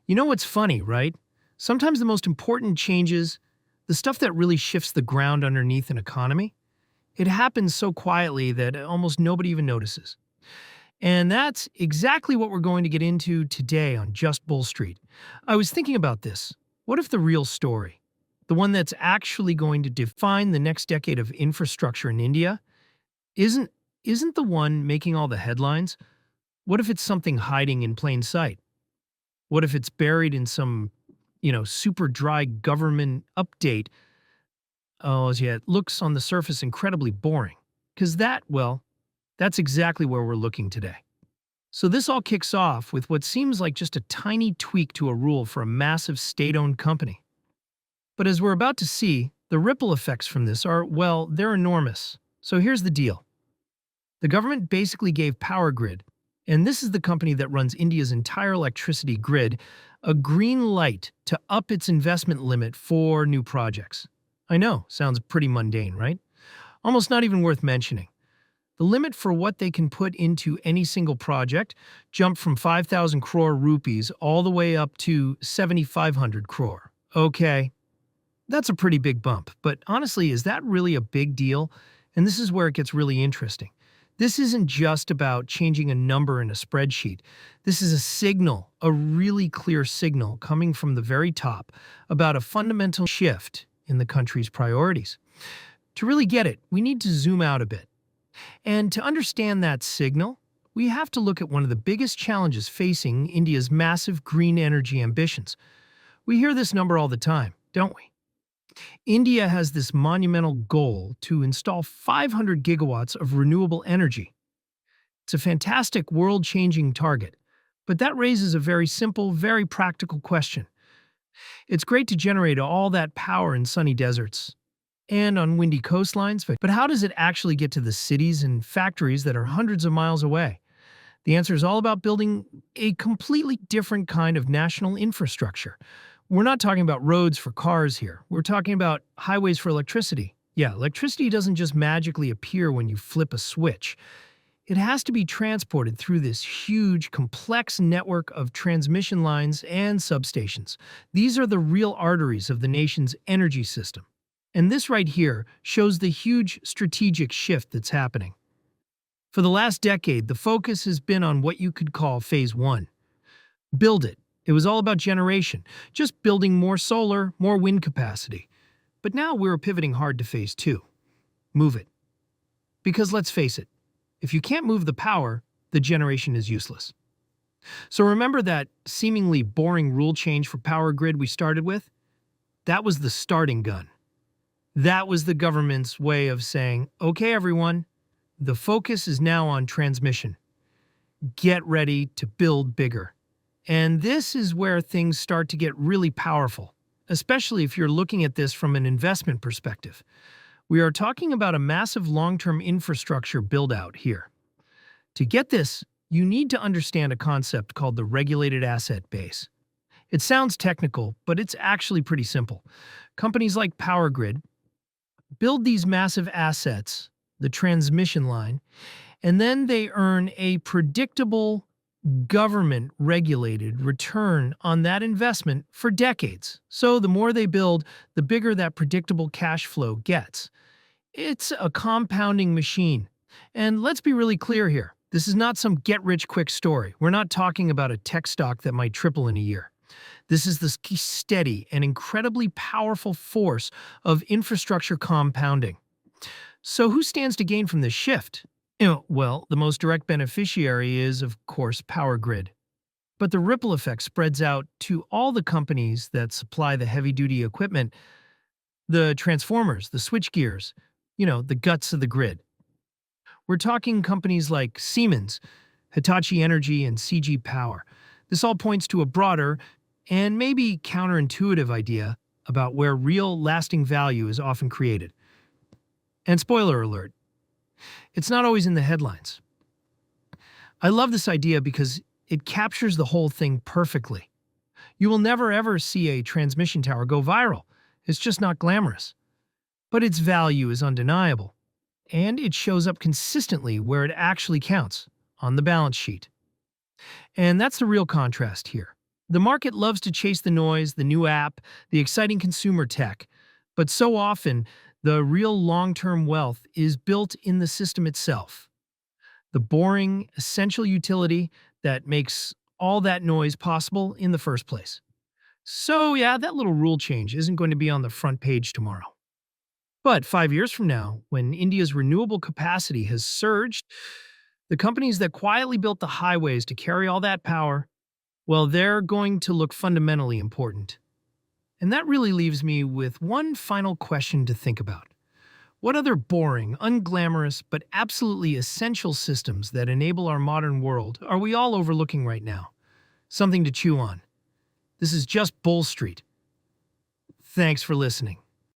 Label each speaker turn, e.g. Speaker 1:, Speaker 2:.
Speaker 1: You know what's funny, right? Sometimes the most important changes, the stuff that really shifts the ground underneath an economy, it happens so quietly that almost nobody even notices. And that's exactly what we're going to get into today on Just Bull Street. I was thinking about this. What if the real story, the one that's actually going to define the next decade of infrastructure in India, isn't isn't the one making all the headlines? What if it's something hiding in plain sight? What if it's buried in some, super dry government update? Oh, yeah, it looks on the surface incredibly boring. Because that's exactly where we're looking today. So this all kicks off with what seems like just a tiny tweak to a rule for a massive state-owned company. But as we're about to see, the ripple effects from this are, they're enormous. So here's the deal. The government basically gave Power Grid, and this is the company that runs India's entire electricity grid, a green light to up its investment limit for new projects. I know, sounds pretty mundane, right? Almost not even worth mentioning. The limit for what they can put into any single project jumped from 5,000 crore rupees all the way up to 7,500 crore. Okay, that's a pretty big bump, but honestly, is that really a big deal? And this is where it gets really interesting. This isn't just about changing a number in a spreadsheet. This is a signal, a really clear signal coming from the very top about a fundamental shift in the country's priorities. To really get it, we need to zoom out a bit. And to understand that signal, we have to look at one of the biggest challenges facing India's massive green energy ambitions. We hear this number all the time, don't we? India has this monumental goal to install 500 gigawatts of renewable energy. It's a fantastic world-changing target, but that raises a very simple, very practical question. It's great to generate all that power in sunny deserts and on windy coastlines, but how does it actually get to the cities and factories that are hundreds of miles away? The answer is all about building a completely different kind of national infrastructure. We're not talking about roads for cars here. We're talking about highways for electricity. Yeah, electricity doesn't just magically appear when you flip a switch. It has to be transported through this huge, complex network of transmission lines and substations. These are the real arteries of the nation's energy system. And this right here shows the huge strategic shift that's happening. For the last decade, the focus has been on what you could call Phase 1. Build it. It was all about generation, just building more solar, more wind capacity. But now we're pivoting hard to Phase 2. Move it. Because let's face it, if you can't move the power, the generation is useless. So remember that seemingly boring rule change for Power Grid we started with? That was the starting gun. That was the government's way of saying, okay, everyone, the focus is now on transmission. Get ready to build bigger. And this is where things start to get really powerful, especially if you're looking at this from an investment perspective. We are talking about a massive long-term infrastructure build-out here. To get this, you need to understand a concept called the regulated asset base. It sounds technical, but it's actually pretty simple. Companies like Power Grid build these massive assets, the transmission line, and then they earn a predictable government-regulated return on that investment for decades. So the more they build, the bigger that predictable cash flow gets. It's a compounding machine. And let's be really clear here. This is not some get-rich-quick story. We're not talking about a tech stock that might triple in a year. This is the steady and incredibly powerful force of infrastructure compounding. So who stands to gain from this shift? The most direct beneficiary is, of course, Power Grid. But the ripple effect spreads out to all the companies that supply the heavy-duty equipment, the transformers, the switchgears, the guts of the grid. We're talking companies like Siemens, Hitachi Energy, and CG Power. This all points to a broader and maybe counterintuitive idea about where real, lasting value is often created. And spoiler alert, it's not always in the headlines. I love this idea because it captures the whole thing perfectly. You will never ever see a transmission tower go viral. It's just not glamorous. But its value is undeniable, and it shows up consistently where it actually counts, on the balance sheet. And that's the real contrast here. The market loves to chase the noise, the new app, the exciting consumer tech, but so often, the real long-term wealth is built in the system itself. The boring, essential utility that makes all that noise possible in the first place. So yeah, that little rule change isn't going to be on the front page tomorrow. But 5 years from now, when India's renewable capacity has surged, the companies that quietly built the highways to carry all that power, well, they're going to look fundamentally important. And that really leaves me with one final question to think about. What other boring, unglamorous, but absolutely essential systems that enable our modern world are we all overlooking right now? Something to chew on. This is just Bull Street. Thanks for listening.